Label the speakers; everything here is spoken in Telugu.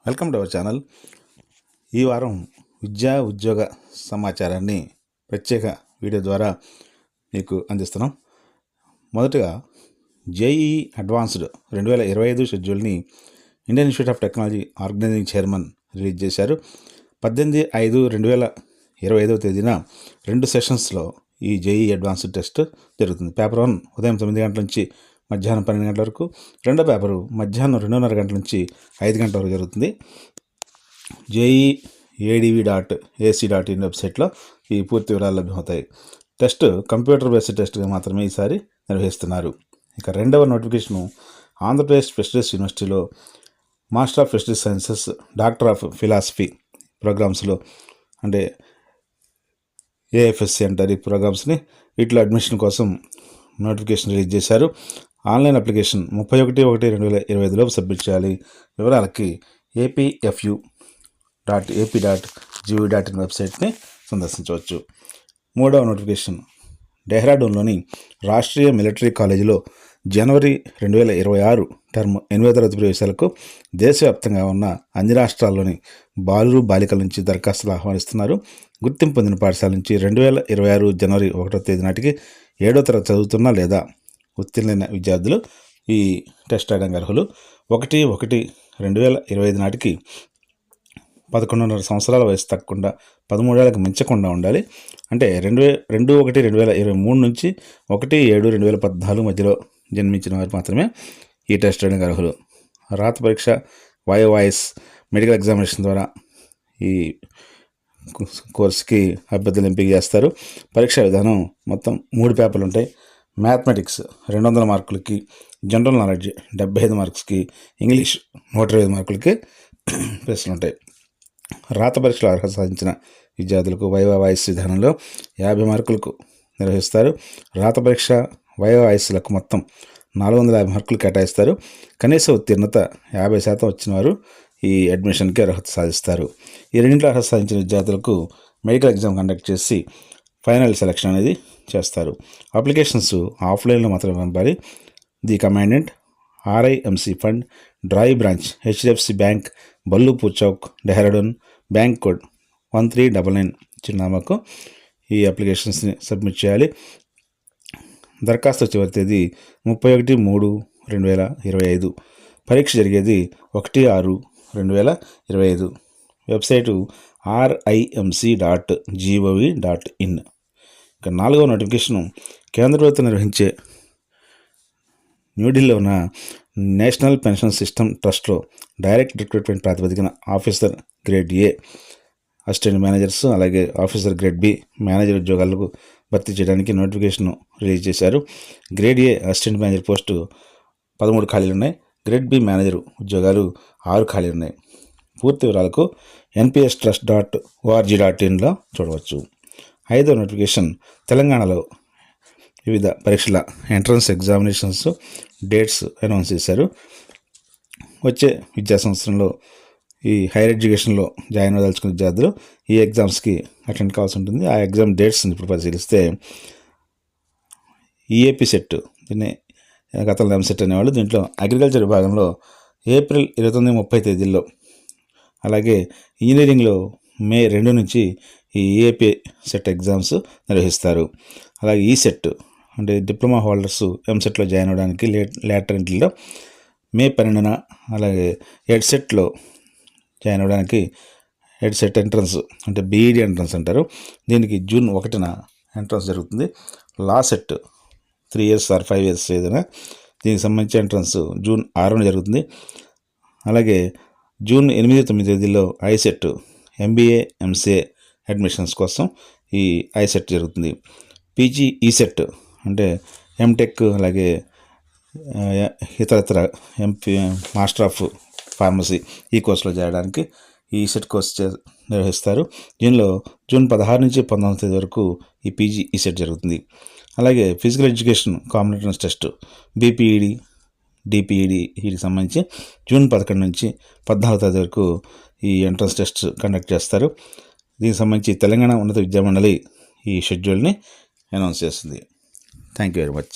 Speaker 1: Welcome to our channel. ఈ వారం విద్యా ఉద్యోగ సమాచారాన్ని ప్రత్యేక వీడియో ద్వారా మీకు అందిస్తున్నాం. మొదటగా జేఈఈ అడ్వాన్స్డ్ 2025 షెడ్యూల్ని Indian Institute of Technology organizing chairman release చేశారు. 18/5/2025 తేదీన 2 సెషన్స్లో ఈ జేఈఈ అడ్వాన్స్డ్ టెస్ట్ జరుగుతుంది. పేపర్ 1 ఉదయం 9 గంటల నుంచి మధ్యాహ్నం 12 గంటల వరకు, రెండో పేపరు మధ్యాహ్నం 2:30 గంటల నుంచి 5 గంటల వరకు జరుగుతుంది. JEE.adv.ac.in వెబ్సైట్లో ఈ పూర్తి వివరాలు లభ్యమవుతాయి. టెస్ట్ కంప్యూటర్ బేస్డ్ టెస్ట్గా మాత్రమే ఈసారి నిర్వహిస్తున్నారు. ఇక రెండవ నోటిఫికేషను ఆంధ్రప్రదేశ్ ఫిషరీస్ యూనివర్సిటీలో master of fisheries sciences, doctor of philosophy ప్రోగ్రామ్స్లో అంటే AFSC అంటారు ఈ ప్రోగ్రామ్స్ని. వీటిలో అడ్మిషన్ కోసం నోటిఫికేషన్ రిలీజ్ చేశారు. ఆన్లైన్ అప్లికేషన్ 31/1/2025 లోపు సబ్మిట్ చేయాలి. వివరాలకి apfu.ap.gov.in వెబ్సైట్ని సందర్శించవచ్చు. మూడవ నోటిఫికేషన్ డెహ్రాడూన్లోని రాష్ట్రీయ మిలిటరీ కాలేజీలో జనవరి 2026 టర్మ్ 8వ తరగతి ప్రవేశాలకు దేశవ్యాప్తంగా ఉన్న అన్ని రాష్ట్రాల్లోని బాలురు బాలికల నుంచి దరఖాస్తులు ఆహ్వానిస్తున్నారు. గుర్తింపు పొందిన పాఠశాల నుంచి 2026 జనవరి 1వ తేదీ నాటికి 7వ తరగతి చదువుతున్న లేదా ఉత్తీర్ణైన విద్యార్థులు ఈ టెస్ట్ రాయడానికి అర్హులు. 1/1/2025 నాటికి 11.5 సంవత్సరాల వయసు తగ్గకుండా 13 ఏళ్ళకి మించకుండా ఉండాలి. అంటే 2/1/2023 నుంచి 1/7/2014 మధ్యలో జన్మించిన వారు మాత్రమే ఈ టెస్ట్ రాయడానికి అర్హులు. రాత పరీక్ష, వాయిస్, మెడికల్ ఎగ్జామినేషన్ ద్వారా ఈ కోర్సుకి అభ్యర్థులు ఎంపిక చేస్తారు. పరీక్షా విధానం మొత్తం 3 పేపర్లు ఉంటాయి. మ్యాథమెటిక్స్ 200 మార్కులకి, జనరల్ నాలెడ్జ్ 75 మార్క్స్కి, ఇంగ్లీష్ 125 మార్కులకి ప్రశ్నలు ఉంటాయి. రాత పరీక్షలో అర్హత సాధించిన విద్యార్థులకు వాయిస్ విధానంలో 50 మార్కులకు నిర్వహిస్తారు. రాత పరీక్ష, వాయిస్లకు మొత్తం 450 మార్కులు కేటాయిస్తారు. కనీస ఉత్తీర్ణత 50% వచ్చిన వారు ఈ అడ్మిషన్కి అర్హత సాధిస్తారు. ఈ రెండింటిలో అర్హత సాధించిన విద్యార్థులకు మెడికల్ ఎగ్జామ్ కండక్ట్ చేసి ఫైనల్ సెలక్షన్ అనేది చేస్తారు. అప్లికేషన్స్ ఆఫ్లైన్లో మాత్రమే పంపాలి. The commandant, RIMC fund, drawee branch, HDFC bank, Ballupur Chowk, Dehradun, bank code 1399 చిరునామాకు ఈ అప్లికేషన్స్ని సబ్మిట్ చేయాలి. దరఖాస్తు చివరి తేదీ 31/3/2025. పరీక్ష జరిగేది 1/6/2025. Website RIMC.gov.in. ఇక 4వ నోటిఫికేషను కేంద్ర ప్రభుత్వం నిర్వహించే న్యూఢిల్లీలో ఉన్న నేషనల్ పెన్షన్ సిస్టమ్ ట్రస్ట్లో డైరెక్ట్ రిక్రూట్మెంట్ ప్రాతిపదికన officer grade A assistant managers, అలాగే ఆఫీసర్ గ్రేడ్ B మేనేజర్ ఉద్యోగాలకు భర్తీ చేయడానికి నోటిఫికేషన్ రిలీజ్ చేశారు. Grade A assistant manager post 13 ఖాళీలు ఉన్నాయి. గ్రేడ్ B మేనేజర్ ఉద్యోగాలు 6 ఖాళీలు ఉన్నాయి. పూర్తి వివరాలకు npstrust.org.inలో చూడవచ్చు. 5వ నోటిఫికేషన్ తెలంగాణలో వివిధ పరీక్షల ఎంట్రన్స్ ఎగ్జామినేషన్స్ డేట్స్ అనౌన్స్ చేశారు. వచ్చే విద్యా సంవత్సరంలో ఈ హైయర్ ఎడ్యుకేషన్లో జాయిన్ అవ్వదలుచుకున్న విద్యార్థులు ఈ ఎగ్జామ్స్కి అటెండ్ కావాల్సి ఉంటుంది. ఆ ఎగ్జామ్ డేట్స్ని ఇప్పుడు పరిశీలిస్తే EAP సెట్, దీన్ని గతంలో ఎంసెట్ అనేవాళ్ళు. దీంట్లో అగ్రికల్చర్ విభాగంలో ఏప్రిల్ 29-30 తేదీల్లో, అలాగే ఇంజనీరింగ్లో మే 2 నుంచి ఈ EAP సెట్ ఎగ్జామ్స్ నిర్వహిస్తారు. అలాగే ఈ సెట్ అంటే డిప్లొమా హోల్డర్స్ ఎంసెట్లో జాయిన్ అవ్వడానికి లేటర్ ఎంట్రీలో మే 12న, అలాగే ఎడ్సెట్లో జాయిన్ అవ్వడానికి ఎడ్సెట్ ఎంట్రన్స్ అంటే BED ఎంట్రన్స్ అంటారు, దీనికి జూన్ 1న ఎంట్రన్స్ జరుగుతుంది. Law set 3 years or 5 years ఏదైనా, దీనికి సంబంధించి ఎంట్రన్స్ జూన్ 6న జరుగుతుంది. అలాగే జూన్ 8-9 తేదీల్లో ఐసెట్ MBA MCA అడ్మిషన్స్ కోసం ఈ ఐసెట్ జరుగుతుంది. PG ఈసెట్ అంటే ఎంటెక్, అలాగే ఇతరత్ర మాస్టర్ ఆఫ్ ఫార్మసీ ఈ కోర్సులో చేరడానికి ఈ ఈసెట్ కోర్స్ నిర్వహిస్తారు. దీనిలో జూన్ 16 నుంచి 19 తేదీ వరకు ఈ PG ఈసెట్ జరుగుతుంది. అలాగే physical education common entrance test BPED DPED వీటికి సంబంధించి జూన్ 11 నుంచి 14 తేదీ వరకు ఈ ఎంట్రన్స్ టెస్ట్ కండక్ట్ చేస్తారు. దీనికి సంబంధించి తెలంగాణ ఉన్నత విద్యామండలి ఈ షెడ్యూల్ని అనౌన్స్ చేస్తుంది. Thank you very much.